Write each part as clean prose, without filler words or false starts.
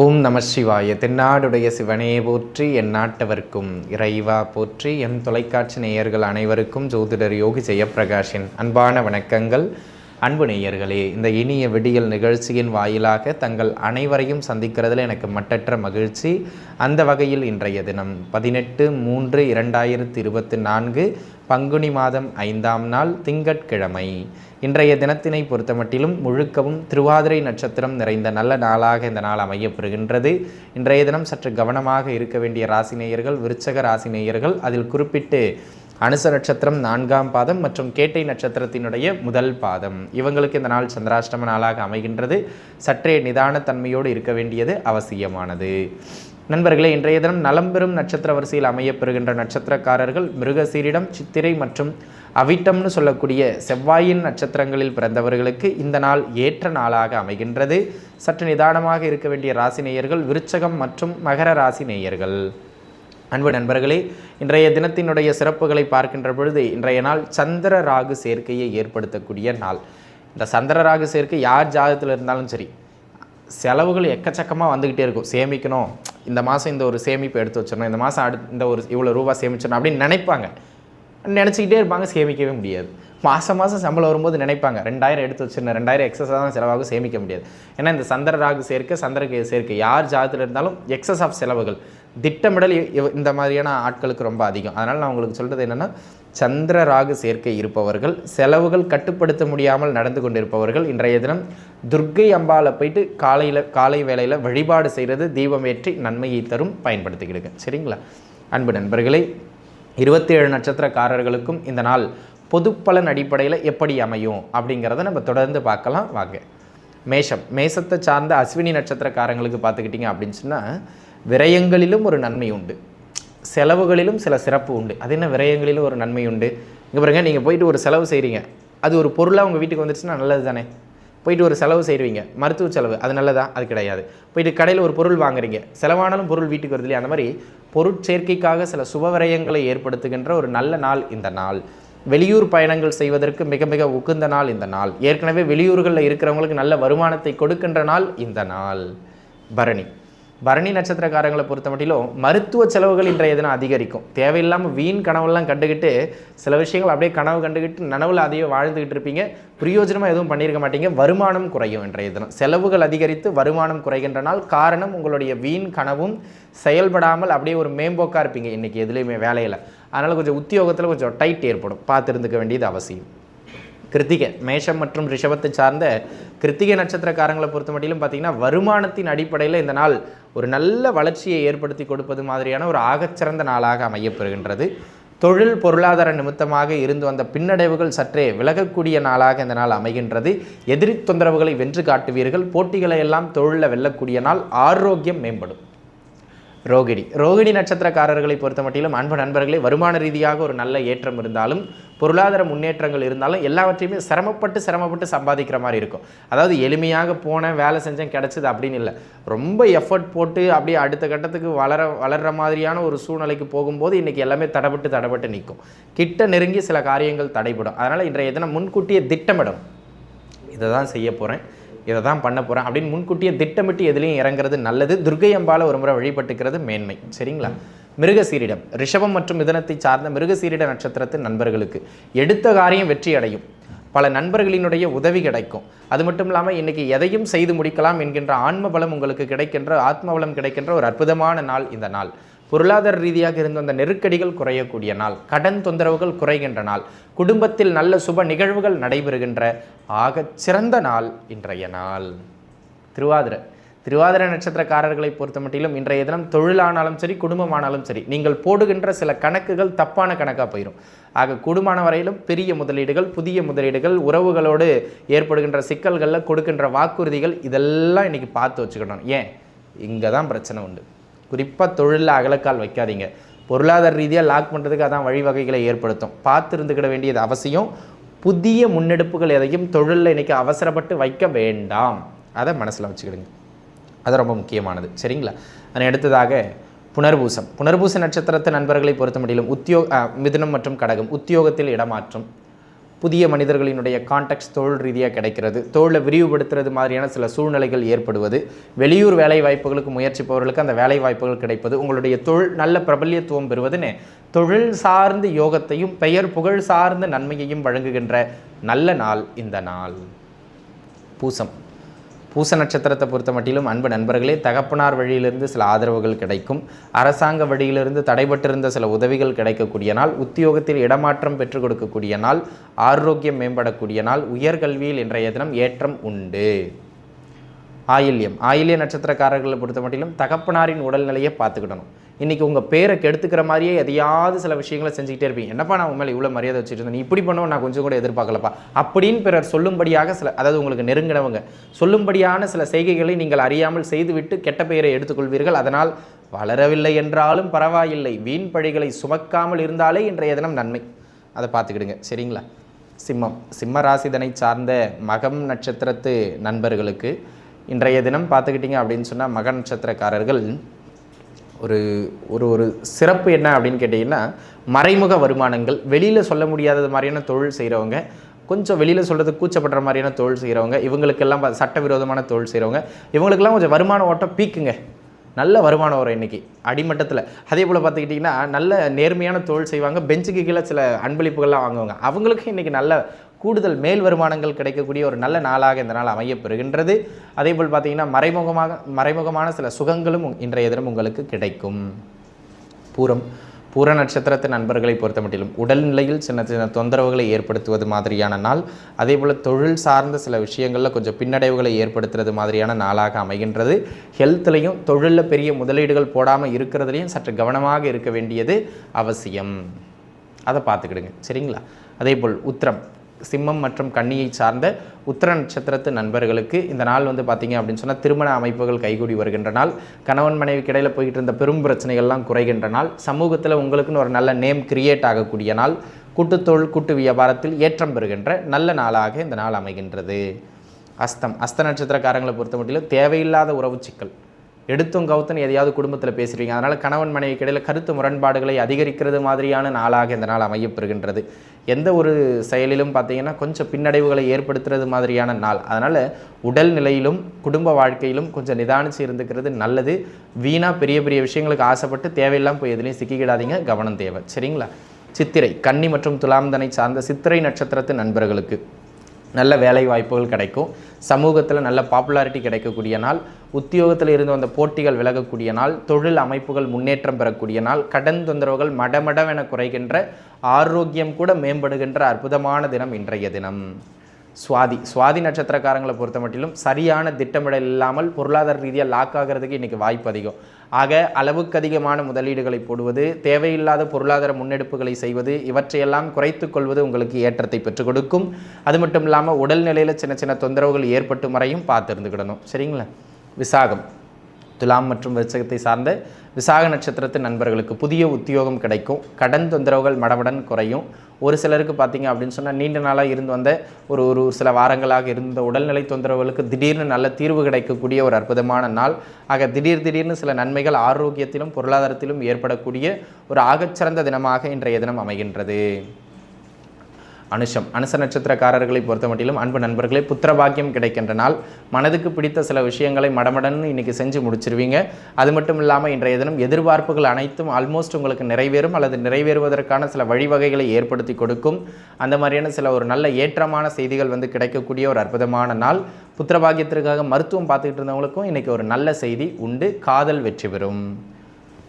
ஓம் நம சிவாய. தென்னாடுடைய சிவனே போற்றி, என் நாட்டவர்க்கும் இறைவா போற்றி. எம் தொலைக்காட்சி நேயர்கள் அனைவருக்கும் ஜோதிடர் யோகி ஜெயப்பிரகாஷின் அன்பான வணக்கங்கள். அன்பு நேயர்களே, இந்த இனிய விடியல் நிகழ்ச்சியின் வாயிலாக தங்கள் அனைவரையும் சந்திக்கிறதுல எனக்கு மட்டற்ற மகிழ்ச்சி. அந்த வகையில் இன்றைய தினம் 18/3/2024 பங்குனி மாதம் 5ஆம் நாள் திங்கட்கிழமை. இன்றைய தினத்தினை பொறுத்தமட்டிலும் முழுக்கவும் திருவாதிரை நட்சத்திரம் நிறைந்த நல்ல நாளாக இந்த நாள் அமையப்பெறுகின்றது. இன்றைய தினம் சற்று கவனமாக இருக்க வேண்டிய ராசிநேயர்கள் விருச்சக ராசிநேயர்கள். அதில் குறிப்பிட்டு அனுச நட்சத்திரம் 4ஆம் பாதம் மற்றும் கேட்டை நட்சத்திரத்தினுடைய முதல் பாதம், இவங்களுக்கு இந்த நாள் சந்திராஷ்டம நாளாக அமைகின்றது. சற்றே நிதானத்தன்மையோடு இருக்க வேண்டியது அவசியமானது. நண்பர்களே, இன்றைய தினம் நலம் பெறும் நட்சத்திர வரிசையில் அமையப்பெறுகின்ற நட்சத்திரக்காரர்கள் மிருகசீரிடம், சித்திரை மற்றும் அவிட்டம்னு சொல்லக்கூடிய செவ்வாயின் நட்சத்திரங்களில் பிறந்தவர்களுக்கு இந்த நாள் ஏற்ற நாளாக அமைகின்றது. சற்று நிதானமாக இருக்க வேண்டிய ராசிநேயர்கள் விருச்சகம் மற்றும் மகர ராசிநேயர்கள். அன்பு நண்பர்களே, இன்றைய தினத்தினுடைய சிறப்புகளை பார்க்கின்ற பொழுது இன்றைய நாள் சந்திர ராகு சேர்க்கையை ஏற்படுத்தக்கூடிய நாள். இந்த சந்திர ராகு சேர்க்கை யார் ஜாதகத்தில் இருந்தாலும் சரி, செலவுகள் எக்கச்சக்கமாக வந்துக்கிட்டே இருக்கும். சேமிக்கணும், இந்த மாதம் இந்த ஒரு சேமிப்பு எடுத்து வச்சிடணும், இந்த மாதம் இந்த ஒரு இவ்வளோ ரூபா சேமிச்சிடணும் அப்படின்னு நினைப்பாங்க. நினச்சிக்கிட்டே இருப்பாங்க, சேமிக்கவே முடியாது. மாதம் சம்பளம் வரும்போது நினைப்பாங்க 2000 எடுத்து வச்சிருந்தேன், 2000 எக்ஸஸாக தான் செலவாகும், சேமிக்க முடியாது. ஏன்னா இந்த சந்திர ராகு சேர்க்கை, சந்திர சேர்க்கை யார் ஜாதகத்தில் இருந்தாலும் எக்ஸஸ் ஆஃப் செலவுகள், திட்டமிடல் இந்த மாதிரியான ஆட்களுக்கு ரொம்ப அதிகம். அதனால் நான் உங்களுக்கு சொல்கிறது என்னென்னா, சந்திர ராகு சேர்க்கை இருப்பவர்கள், செலவுகள் கட்டுப்படுத்த முடியாமல் நடந்து கொண்டிருப்பவர்கள் இன்றைய தினம் துர்க்கை அம்பாவை போயிட்டு காலை வேளையில் வழிபாடு செய்கிறது தீபம் ஏற்றி நன்மையை தரும், பயன்படுத்திக்கிடுங்க. சரிங்களா? அன்பு நண்பர்களே, 27 நட்சத்திரக்காரர்களுக்கும் இந்த நாள் பொது பலன் அடிப்படையில் எப்படி அமையும் அப்படிங்கிறத நம்ம தொடர்ந்து பார்க்கலாம் வாங்க. மேசத்தை சார்ந்த அஸ்வினி நட்சத்திரக்காரங்களுக்கு பார்த்துக்கிட்டிங்க அப்படின்னு சொன்னால், விரயங்களிலும் ஒரு நன்மை உண்டு, செலவுகளிலும் சில சிறப்பு உண்டு. அது என்ன விரயங்களிலும் ஒரு நன்மை உண்டு? இங்கே பாருங்க, நீங்கள் போயிட்டு ஒரு செலவு செய்கிறீங்க, அது ஒரு பொருளாக உங்கள் வீட்டுக்கு வந்துடுச்சுன்னா நல்லது தானே. போயிட்டு ஒரு செலவு செய்வீங்க, மருத்துவ செலவு, அது நல்லதா? அது கிடையாது. போயிட்டு கடையில் ஒரு பொருள் வாங்குறீங்க, செலவானாலும் பொருள் வீட்டுக்கு வருது இல்லையா? அந்த மாதிரி பொருட்சேர்க்கைக்காக சில சுப விரயங்களை ஏற்படுத்துகின்ற ஒரு நல்ல நாள் இந்த நாள். வெளியூர் பயணங்கள் செய்வதற்கு மிக மிக உகந்த நாள் இந்த நாள். ஏற்கனவே வெளியூர்களில் இருக்கிறவங்களுக்கு நல்ல வருமானத்தை கொடுக்கின்ற நாள் இந்த நாள். பரணி நட்சத்திரக்காரங்களை பொறுத்த மட்டிலும் மருத்துவ செலவுகள் இன்றைய தினம் அதிகரிக்கும். தேவையில்லாமல் வீண் கனவுலாம் கண்டுக்கிட்டு சில விஷயங்கள் அப்படியே கனவு கண்டுக்கிட்டு நனவில் அதையே வாழ்ந்துக்கிட்டு இருப்பீங்க, பிரயோஜனமாக எதுவும் பண்ணியிருக்க மாட்டீங்க. வருமானம் குறையும் இன்றைய தினம். செலவுகள் அதிகரித்து வருமானம் குறைகின்ற நாள். காரணம், உங்களுடைய வீண் கனவும் செயல்படாமல் அப்படியே ஒரு மேம்போக்காக இருப்பீங்க இன்றைக்கி எதுலேயுமே வேலையில். அதனால் கொஞ்சம் உத்தியோகத்தில் கொஞ்சம் டைட் ஏற்படும், பார்த்துருந்துக்க வேண்டியது அவசியம். கிருத்திகை, மேஷம் மற்றும் ரிஷபத்தை சார்ந்த கிருத்திகை நட்சத்திரக்காரங்களை பொறுத்த மட்டிலும் பார்த்திங்கன்னா, வருமானத்தின் அடிப்படையில் இந்த நாள் ஒரு நல்ல வளர்ச்சியை ஏற்படுத்தி கொடுப்பது மாதிரியான ஒரு ஆகச்சிறந்த நாளாக அமையப்பெறுகின்றது. தொழில் பொருளாதார நிமித்தமாக இருந்து வந்த பின்னடைவுகள் சற்றே விலகக்கூடிய நாளாக இந்த நாள் அமைகின்றது. எதிரி தொந்தரவுகளை வென்று காட்டுவீர்கள். போட்டிகளை எல்லாம் தொழிலில் வெல்லக்கூடிய நாள். ஆரோக்கியம் மேம்படும். ரோகிணி நட்சத்திரக்காரர்களை பொறுத்த மட்டிலும் அன்பு நண்பர்களே, வருமான ரீதியாக ஒரு நல்ல ஏற்றம் இருந்தாலும், பொருளாதார முன்னேற்றங்கள் இருந்தாலும், எல்லாவற்றையுமே சிரமப்பட்டு சம்பாதிக்கிற மாதிரி இருக்கும். அதாவது எளிமையாக போனேன், வேலை செஞ்சேன், கிடைச்சது அப்படின்னு இல்லை. ரொம்ப எஃபர்ட் போட்டு அப்படியே அடுத்த கட்டத்துக்கு வளர்கிற மாதிரியான ஒரு சூழ்நிலைக்கு போகும்போது இன்றைக்கி எல்லாமே தடப்பட்டு நிற்கும். கிட்ட நெருங்கி சில காரியங்கள் தடைப்படும். அதனால் இன்றைய தினம் முன்கூட்டியே திட்டமிடும், இதை தான் செய்ய போகிறேன், இதை தான் பண்ண போகிறேன் அப்படின்னு முன்கூட்டியே திட்டமிட்டு எதுலேயும் இறங்குறது நல்லது. துர்க்கை அம்பால ஒரு முறை வழிபட்டுக்கிறது மேன்மை. சரிங்களா? மிருகசீரிடம், ரிஷபம் மற்றும் மிதனத்தை சார்ந்த மிருகசீரிட நட்சத்திரத்தின் நண்பர்களுக்கு எடுத்த காரியம் வெற்றி அடையும். பல நண்பர்களினுடைய உதவி கிடைக்கும். அது மட்டும் இல்லாமல் இன்றைக்கி எதையும் செய்து முடிக்கலாம் என்கின்ற ஆன்ம பலம் உங்களுக்கு கிடைக்கின்ற, ஆத்ம பலம் கிடைக்கின்ற ஒரு அற்புதமான நாள் இந்த நாள். பொருளாதார ரீதியாக இருந்த அந்த நெருக்கடிகள் குறையக்கூடிய நாள். கடன் தொந்தரவுகள் குறைகின்ற நாள். குடும்பத்தில் நல்ல சுப நிகழ்வுகள் நடைபெறுகின்ற ஆகச் சிறந்த நாள் இன்றைய நாள். திருவாதிரை நட்சத்திரக்காரர்களை பொறுத்த மட்டிலும் இன்றைய தினம் தொழிலானாலும் சரி, குடும்பமானாலும் சரி, நீங்கள் போடுகின்ற சில கணக்குகள் தப்பான கணக்காக போயிடும். ஆக கூடுமான வரையிலும் பெரிய முதலீடுகள், புதிய முதலீடுகள், உறவுகளோடு ஏற்படுகின்ற சிக்கல்களில் கொடுக்கின்ற வாக்குறுதிகள், இதெல்லாம் இன்றைக்கி பார்த்து வச்சுக்கணும். ஏன், இங்கே தான் பிரச்சனை உண்டு. குறிப்பாக தொழிலில் அகலக்கால் வைக்காதீங்க. பொருளாதார ரீதியாக லாக் பண்ணுறதுக்கு அதான் வழிவகைகளை ஏற்படுத்தும். பார்த்து இருந்துக்கிட வேண்டியது அவசியம். புதிய முன்னெடுப்புகள் எதையும் தொழிலில் இன்றைக்கி அவசரப்பட்டு வைக்க வேண்டாம், அதை மனசில் வச்சுக்கிடுங்க. அது ரொம்ப முக்கியமானது. சரிங்களா? அதனை அடுத்ததாக புனர்பூச நட்சத்திரத்து நண்பர்களை பொறுத்த முடியலும் மிதுனம் மற்றும் கடகம், உத்தியோகத்தில் இடமாற்றம், புதிய மனிதர்களினுடைய கான்டாக்ட்ஸ் தொழில் ரீதியாக கிடைக்கிறது, தொழிலை விரிவுபடுத்துறது மாதிரியான சில சூழ்நிலைகள் ஏற்படுவது, வெளியூர் வேலை வாய்ப்புகளுக்கு முயற்சிப்பவர்களுக்கு அந்த வேலை வாய்ப்புகள் கிடைப்பது, உங்களுடைய தொழில் நல்ல பிரபல்யத்துவம் பெறுவதுன்னு தொழில் சார்ந்த யோகத்தையும் பெயர் புகழ் சார்ந்த நன்மையையும் வழங்குகின்ற நல்ல நாள் இந்த நாள். பூசம். பூச நட்சத்திரத்தை பொறுத்த மட்டிலும் அன்பு நண்பர்களே, தகப்பனார் வழியிலிருந்து சில ஆதரவுகள் கிடைக்கும், அரசாங்க வழியிலிருந்து தடைபட்டிருந்த சில உதவிகள் கிடைக்கக்கூடிய நாள், உத்தியோகத்தில் இடமாற்றம் பெற்றுக் கொடுக்கக்கூடிய நாள், ஆரோக்கியம் மேம்படக்கூடிய நாள், உயர்கல்வியில் இன்றைய தினம் ஏற்றம் உண்டு. ஆயில்யம். ஆயில்ய நட்சத்திரக்காரர்களை பொறுத்த மட்டிலும் தகப்பனாரின் உடல்நிலையை பார்த்துக்கிடணும். இன்றைக்கி உங்கள் பேரை கெடுத்துக்கிற மாதிரியே எதையாவது சில விஷயங்களை செஞ்சுக்கிட்டே இருப்பீங்க. என்னப்பா நான் உண்மையில இவ்வளோ மரியாதை வச்சுட்டு இருந்தேன், நீ இப்படி பண்ணுவோம் நான் கொஞ்சம் கூட எதிர்பார்க்கலப்பா அப்படின்னு பிறர் சொல்லும்படியாக சில, அதாவது உங்களுக்கு நெருங்கினவங்க சொல்லும்படியான சில செய்கைகளை நீங்கள் அறியாமல் செய்துவிட்டு கெட்ட பெயரை எடுத்துக்கொள்வீர்கள். அதனால் வளரவில்லை என்றாலும் பரவாயில்லை, வீண் பழிகளை சுமக்காமல் இருந்தாலே இன்றைய தினம் நன்மை. அதை பார்த்துக்கிடுங்க, சரிங்களா? சிம்மம். சிம்ம ராசிதனை சார்ந்த மகம் நட்சத்திரத்து நண்பர்களுக்கு இன்றைய தினம் பார்த்துக்கிட்டிங்க அப்படின்னு சொன்னால் மக நட்சத்திரக்காரர்கள் ஒரு ஒரு ஒரு சிறப்பு என்ன அப்படின்னு கேட்டிங்கன்னா, மறைமுக வருமானங்கள், வெளியில் சொல்ல முடியாதது மாதிரியான தொழில் செய்கிறவங்க, கொஞ்சம் வெளியில் சொல்கிறது கூச்சப்படுற மாதிரியான தொழில் செய்கிறவங்க, இவங்களுக்கெல்லாம் சட்டவிரோதமான தொழில் செய்கிறவங்க, இவங்களுக்கெல்லாம் கொஞ்சம் வருமான ஓட்டம் பீக்குங்க, நல்ல வருமானம் வரும் இன்றைக்கி அடிமட்டத்தில். அதே போல் பார்த்துக்கிட்டிங்கன்னா நல்ல நேர்மையான தொழில் செய்வாங்க, பெஞ்சுக்கு கீழே சில அன்பளிப்புகள்லாம் வாங்குவாங்க, அவங்களுக்கு இன்றைக்கி நல்ல கூடுதல் மேல் வருமானங்கள் கிடைக்கக்கூடிய ஒரு நல்ல நாளாக இந்த நாள் அமையப்பெறுகின்றது. அதே போல் பார்த்திங்கன்னா மறைமுகமான சில சுகங்களும் இன்றைய தினம் உங்களுக்கு கிடைக்கும். பூரம். பூர நட்சத்திரத்தின் நண்பர்களை பொறுத்த மட்டிலும் உடல்நிலையில் சின்ன சின்ன தொந்தரவுகளை ஏற்படுத்துவது மாதிரியான நாள், அதே போல் தொழில் சார்ந்த சில விஷயங்களில் கொஞ்சம் பின்னடைவுகளை ஏற்படுத்துறது மாதிரியான நாளாக அமைகின்றது. ஹெல்த்லையும் தொழிலில் பெரிய முதலீடுகள் போடாமல் இருக்கிறதுலையும் சற்று கவனமாக இருக்க வேண்டியது அவசியம். அதை பார்த்துக்கிடுங்க, சரிங்களா? அதே போல் உத்திரம். சிம்மம் மற்றும் கன்னியை சார்ந்த உத்திர நட்சத்திரத்து நண்பர்களுக்கு இந்த நாள் பார்த்திங்க அப்படின்னு சொன்னால் திருமண அமைப்புகள் கைகூடி வருகின்ற நாள், கணவன் மனைவி இடையில் போய்கிட்டு இருந்த பெரும் பிரச்சனைகள்லாம் குறைகின்ற நாள், சமூகத்தில் உங்களுக்குன்னு ஒரு நல்ல நேம் கிரியேட் ஆகக்கூடிய நாள், கூட்டுத்தொழில் கூட்டு வியாபாரத்தில் ஏற்றம் பெறுகின்ற நல்ல நாளாக இந்த நாள் அமைகின்றது. அஸ்தம். அஸ்த நட்சத்திரக்காரங்களை பொறுத்த மட்டும் தேவையில்லாத உறவு சிக்கல், எடுத்தும் கவுத்துன்னு எதையாவது குடும்பத்தில் பேசுகிறீங்க, அதனால் கணவன் மனைவி இடையில் கருத்து முரண்பாடுகளை அதிகரிக்கிறது மாதிரியான நாளாக இந்த நாள் அமையப்பெறுகின்றது. எந்த ஒரு செயலிலும் பார்த்திங்கன்னா கொஞ்சம் பின்னடைவுகளை ஏற்படுத்துறது மாதிரியான நாள், அதனால் உடல் நிலையிலும் குடும்ப வாழ்க்கையிலும் கொஞ்சம் நிதானித்து இருந்துக்கிறது நல்லது. வீணாக பெரிய பெரிய விஷயங்களுக்கு ஆசைப்பட்டு தேவையில்லாமல் போய் எதுலேயும் சிக்கிக்கிடாதீங்க, கவனம் தேவை, சரிங்களா? சித்திரை. கன்னி மற்றும் துலாம்தனை சார்ந்த சித்திரை நட்சத்திரத்து நண்பர்களுக்கு நல்ல வேலை வாய்ப்புகள் கிடைக்கும், சமூகத்தில் நல்ல பாப்புலாரிட்டி கிடைக்கக்கூடிய நாள், உத்தியோகத்தில் இருந்து வந்த போட்டிகள் விலகக்கூடிய நாள், தொழில் அமைப்புகள் முன்னேற்றம் பெறக்கூடிய நாள், கடன் தொந்தரவுகள் மடமடவென குறைகின்ற, ஆரோக்கியம் கூட மேம்படுகின்ற அற்புதமான தினம் இன்றைய தினம். சுவாதி. சுவாதி நட்சத்திரக்காரங்களை பொறுத்த மட்டிலும் சரியான திட்டமிடல் இல்லாமல் பொருளாதார ரீதியாக லாக் ஆகிறதுக்கு இன்றைக்கி வாய்ப்பு அதிகம். ஆக அளவுக்கு அதிகமான முதலீடுகளை போடுவது, தேவையில்லாத பொருளாதார முன்னெடுப்புகளை செய்வது, இவற்றையெல்லாம் குறைத்து கொள்வது உங்களுக்கு ஏற்றத்தை பெற்றுக் கொடுக்கும். அது மட்டும் இல்லாமல் உடல்நிலையில் சின்ன சின்ன தொந்தரவுகள் ஏற்பட்டு மறையும், பார்த்துருந்துக்கிடணும், சரிங்களா? விசாகம். துலாம் மற்றும் விருச்சிகத்தை சார்ந்த விசாக நட்சத்திரத்து நண்பர்களுக்கு புதிய உத்தியோகம் கிடைக்கும், கடன் தொந்தரவுகள் மடமடன் குறையும். ஒரு சிலருக்கு பார்த்திங்க அப்படின்னு சொன்னால் நீண்ட நாளாக இருந்து வந்த ஒரு சில வாரங்களாக இருந்த உடல்நிலை தொந்தரவுகளுக்கு திடீர்னு நல்ல தீர்வு கிடைக்கக்கூடிய ஒரு அற்புதமான நாள். ஆக திடீர்னு சில நன்மைகள் ஆரோக்கியத்திலும் பொருளாதாரத்திலும் ஏற்படக்கூடிய ஒரு ஆகச்சிறந்த தினமாக இன்றைய தினம் அமைகின்றது. அனுஷம். அனுச நட்சத்திரக்காரர்களை பொறுத்த மட்டிலும் அன்பு நண்பர்களே, புத்திர பாக்கியம் கிடைக்கின்ற நாள், மனதுக்கு பிடித்த சில விஷயங்களை மடமடன்னு இன்றைக்கி செஞ்சு முடிச்சிருவீங்க. அது மட்டும் இல்லாமல் இன்றைய தினம் எதிர்பார்ப்புகள் அனைத்தும் ஆல்மோஸ்ட் உங்களுக்கு நிறைவேறும் அல்லது நிறைவேறுவதற்கான சில வழிவகைகளை ஏற்படுத்தி கொடுக்கும். அந்த மாதிரியான சில ஒரு நல்ல ஏற்றமான செய்திகள் கிடைக்கக்கூடிய ஒரு அற்புதமான நாள். புத்திர பாக்கியத்திற்காக மருத்துவம் பார்த்துக்கிட்டு இருந்தவங்களுக்கும் இன்றைக்கி ஒரு நல்ல செய்தி உண்டு, காதல் வெற்றி பெறும்.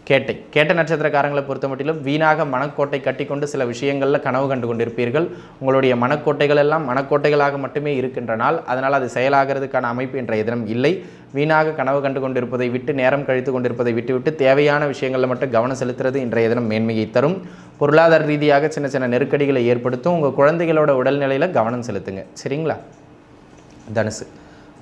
கேட்டை. கேட்ட நட்சத்திரக்காரங்களை பொறுத்த மட்டிலும் வீணாக மனக்கோட்டை கட்டி கொண்டு சில விஷயங்களில் கனவு கண்டு கொண்டிருப்பீர்கள். உங்களுடைய மனக்கோட்டைகள் எல்லாம் மனக்கோட்டைகளாக மட்டுமே இருக்கின்ற நாள், அதனால் அது செயலாகிறதுக்கான அமைப்பு இன்றைய தினம் இல்லை. வீணாக கனவு கண்டு கொண்டிருப்பதை விட்டு, நேரம் கழித்து கொண்டிருப்பதை விட்டுவிட்டு தேவையான விஷயங்களில் மட்டும் கவனம் செலுத்துறது இன்றைய தினம் மேன்மையை தரும். பொருளாதார ரீதியாக சின்ன சின்ன நெருக்கடிகளை ஏற்படுத்தும். உங்கள் குழந்தைகளோட உடல்நிலையில் கவனம் செலுத்துங்க, சரிங்களா? தனுசு.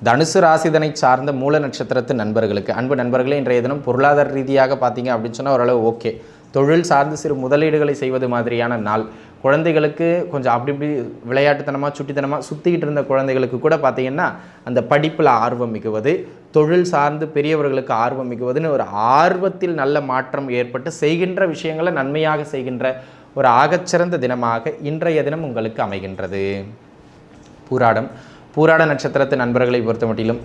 தனுசு ராசிதனை சார்ந்த மூல நட்சத்திரத்து நண்பர்களுக்கு அன்பு நண்பர்களே, இன்றைய தினம் பொருளாதார ரீதியாக பார்த்தீங்க அப்படின்னு சொன்னால் ஓரளவு ஓகே. தொழில் சார்ந்து சிறு முதலீடுகளை செய்வது மாதிரியான நாள். குழந்தைகளுக்கு கொஞ்சம் அப்படி இப்படி விளையாட்டுத்தனமாக சுட்டித்தனமாக சுற்றிக்கிட்டு இருந்த குழந்தைகளுக்கு கூட பார்த்திங்கன்னா அந்த படிப்பில் ஆர்வம் மிகுவது, தொழில் சார்ந்து பெரியவர்களுக்கு ஆர்வம் மிகுவதுன்னு ஒரு ஆர்வத்தில் நல்ல மாற்றம் ஏற்பட்டு செய்கின்ற விஷயங்களை நன்மையாக செய்கின்ற ஒரு ஆகச்சிறந்த தினமாக இன்றைய தினம் உங்களுக்கு அமைகின்றது. பூராட நட்சத்திரத்து நண்பர்களை பொறுத்த மட்டிலும்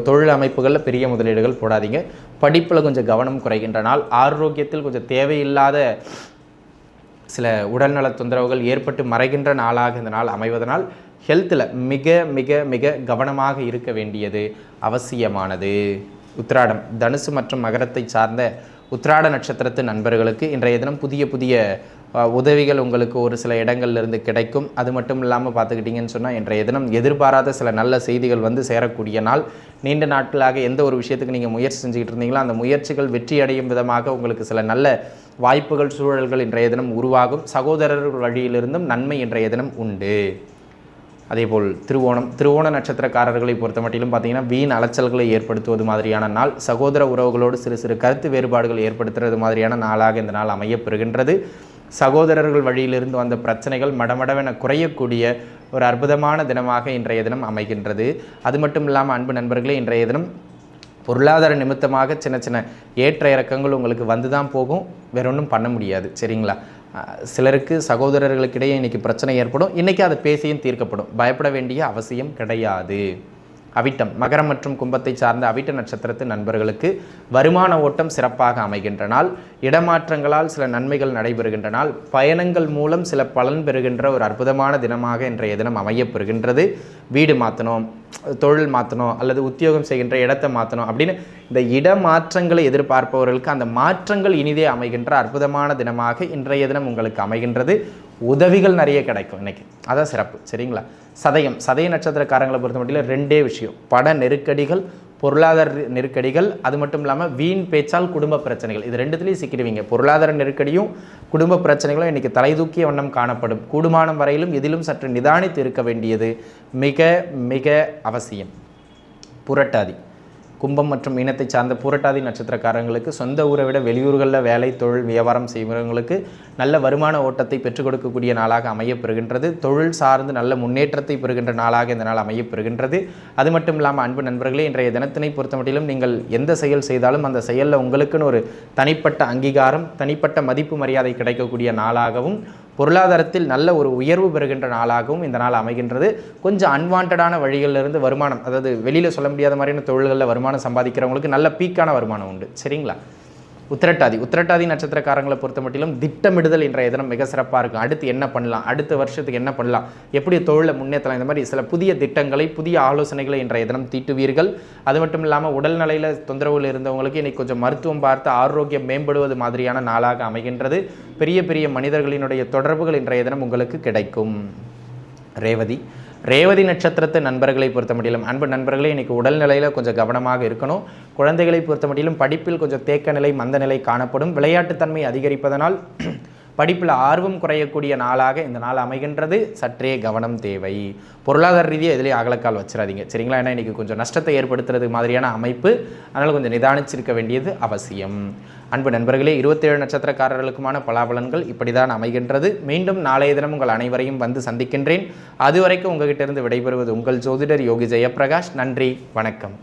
தொழில் அமைப்புகளில் பெரிய முதலீடுகள் போடாதீங்க. படிப்பில் கொஞ்சம் கவனம் குறைகின்ற நாள். ஆரோக்கியத்தில் கொஞ்சம் தேவையில்லாத சில உடல்நல தொந்தரவுகள் ஏற்பட்டு மறைகின்ற நாளாக இந்த நாள் அமைவதனால் ஹெல்த்தில் மிக மிக மிக கவனமாக இருக்க வேண்டியது அவசியமானது. உத்திராடம், தனுசு மற்றும் மகரத்தை சார்ந்த உத்திராட நட்சத்திரத்து நண்பர்களுக்கு இன்றைய தினம் புதிய புதிய உதவிகள் உங்களுக்கு ஒரு சில இடங்கள்லேருந்து கிடைக்கும். அது மட்டும் இல்லாமல் பார்த்துக்கிட்டிங்கன்னு சொன்னால் இன்றைய தினம் எதிர்பாராத சில நல்ல செய்திகள் வந்து சேரக்கூடிய நாள். நீண்ட நாட்களாக எந்த ஒரு விஷயத்துக்கு நீங்கள் முயற்சி செஞ்சுக்கிட்டு இருந்தீங்களோ அந்த முயற்சிகள் வெற்றி அடையும் விதமாக உங்களுக்கு சில நல்ல வாய்ப்புகள் சூழல்கள் இன்றைய தினம் உருவாகும். சகோதரர்கள் வழியிலிருந்தும் நன்மை இன்றைய தினம் உண்டு. அதேபோல் திருவோண நட்சத்திரக்காரர்களை பொறுத்த மட்டிலும் பார்த்திங்கன்னா வீண் அலைச்சல்களை ஏற்படுத்துவது மாதிரியான நாள். சகோதர உறவுகளோடு சிறு சிறு கருத்து வேறுபாடுகள் ஏற்படுத்துறது மாதிரியான நாளாக இந்த நாள் அமையப்பெறுகின்றது. சகோதரர்கள் வழியிலிருந்து வந்த பிரச்சனைகள் மடமடவென குறையக்கூடிய ஒரு அற்புதமான தினமாக இன்றைய தினம் அமைகின்றது. அது மட்டும் இல்லாமல் அன்பு நண்பர்களே, இன்றைய தினம் பொருளாதார நிமித்தமாக சின்ன சின்ன ஏற்ற இறக்கங்கள் உங்களுக்கு வந்து தான் போகும், வேற ஒன்றும் பண்ண முடியாது. சரிங்களா? சிலருக்கு சகோதரர்களுக்கிடையே இன்றைக்கி பிரச்சனை ஏற்படும். இன்றைக்கி அதை பேசியும் தீர்க்கப்படும். பயப்பட வேண்டிய அவசியம் கிடையாது. அவிட்டம், மகரம் மற்றும் கும்பத்தை சார்ந்த அவிட்ட நட்சத்திரத்து நண்பர்களுக்கு வருமான ஓட்டம் சிறப்பாக அமைகின்ற நாள். இடமாற்றங்களால் சில நன்மைகள் நடைபெறுகின்ற நாள். பயணங்கள் மூலம் சில பலன் பெறுகின்ற ஒரு அற்புதமான தினமாக இன்றைய தினம் அமையப்பெறுகின்றது. வீடு மாற்றணும், தொழில் மாற்றணும், அல்லது உத்தியோகம் செய்கின்ற இடத்தை மாற்றணும் அப்படின்னு இந்த இடமாற்றங்களை எதிர்பார்ப்பவர்களுக்கு அந்த மாற்றங்கள் இனிதே அமைகின்ற அற்புதமான தினமாக இன்றைய தினம் உங்களுக்கு அமைகின்றது. உதவிகள் நிறைய கிடைக்கும் இன்னைக்கு, அதான் சிறப்பு. சரிங்களா? சதய நட்சத்திரக்காரங்களை பொறுத்த மட்டும் ரெண்டே விஷயம்: பட நெருக்கடிகள், பொருளாதார நெருக்கடிகள், அது மட்டும் இல்லாமல் வீண் பேச்சால் குடும்ப பிரச்சனைகள். இது ரெண்டுத்துலேயும் சிக்கிடுவீங்க. பொருளாதார நெருக்கடியும் குடும்ப பிரச்சனைகளும் இன்றைக்கி தலை தூக்கிய வண்ணம் காணப்படும். கூடுமானம் வரையிலும் எதிலும் சற்று நிதானித்து இருக்க வேண்டியது மிக மிக அவசியம். புரட்டாதி, கும்பம் மற்றும் மீனத்தை சார்ந்த பூரட்டாதி நட்சத்திரக்காரங்களுக்கு சொந்த ஊரை விட வெளியூர்களில் வேலை, தொழில், வியாபாரம் செய்பவர்களுக்கு நல்ல வருமான ஓட்டத்தை பெற்றுக் கொடுக்கக்கூடிய நாளாக அமையப்பெறுகின்றது. தொழில் சார்ந்து நல்ல முன்னேற்றத்தை பெறுகின்ற நாளாக இந்த நாள் அமையப்பெறுகின்றது. அது மட்டும் இல்லாமல் அன்பு நண்பர்களே, இன்றைய தினத்தினை பொறுத்தமட்டிலும் நீங்கள் எந்த செயல் செய்தாலும் அந்த செயலில் உங்களுக்குன்னு ஒரு தனிப்பட்ட அங்கீகாரம், தனிப்பட்ட மதிப்பு மரியாதை கிடைக்கக்கூடிய நாளாகவும், பொருளாதாரத்தில் நல்ல ஒரு உயர்வு பெறுகின்ற நாளாகவும் இந்த நாள் அமைகின்றது. கொஞ்சம் அன்வான்டான வழிகளிலிருந்து வருமானம், அதாவது வெளியில் சொல்ல முடியாத மாதிரியான தொழில்களில் வருமானம் சம்பாதிக்கிறவங்களுக்கு நல்ல பீக்கான வருமானம் உண்டு. சரிங்களா? உத்திரட்டாதி நட்சத்திரக்காரங்களை பொறுத்த மட்டிலும் திட்டமிடுதல் இன்றைய தினம் மிக சிறப்பாக இருக்கும். அடுத்து என்ன பண்ணலாம், அடுத்த வருஷத்துக்கு என்ன பண்ணலாம், எப்படி தொழிலை முன்னேற்றலாம், இந்த மாதிரி சில புதிய திட்டங்களை, புதிய ஆலோசனைகளை இன்றைய தினம் தீட்டுவீர்கள். அது மட்டும் இல்லாமல் உடல்நிலையில் தொந்தரவுகள் இருந்தவங்களுக்கு இன்றைக்கி கொஞ்சம் மருத்துவம் பார்த்து ஆரோக்கியம் மேம்படுவது மாதிரியான நாளாக அமைகின்றது. பெரிய பெரிய மனிதர்களினுடைய தொடர்புகள் இன்றைய தினம் உங்களுக்கு கிடைக்கும். ரேவதி நட்சத்திரத்து நண்பர்களை பொறுத்த மட்டிலும் அன்பு நண்பர்களே, இன்றைக்கி உடல்நிலையில் கொஞ்சம் கவனமாக இருக்கணும். குழந்தைகளை பொறுத்த மட்டிலும் படிப்பில் கொஞ்சம் தேக்க நிலை, மந்த நிலை காணப்படும். விளையாட்டுத்தன்மை அதிகரிப்பதனால் படிப்பில் ஆர்வம் குறையக்கூடிய நாளாக இந்த நாள் அமைகின்றது. சற்றே கவனம் தேவை. பொருளாதார ரீதியாக எதுலேயும் அகலக்கால் வச்சிடாதீங்க. சரிங்களா? ஏன்னா இன்றைக்கி கொஞ்சம் நஷ்டத்தை ஏற்படுத்துறது மாதிரியான அமைப்பு, அதனால் கொஞ்சம் நிதானிச்சிருக்க வேண்டியது அவசியம். அன்பு நண்பர்களே, 27 நட்சத்திரக்காரர்களுக்குமான பலாபலன்கள் இப்படி தான் அமைகின்றது. மீண்டும் நாளைய தினம் உங்கள் அனைவரையும் வந்து சந்திக்கின்றேன். அதுவரைக்கும் உங்ககிட்ட இருந்து விடைபெறுவது உங்கள் ஜோதிடர் யோகி ஜெயப்பிரகாஷ். நன்றி, வணக்கம்.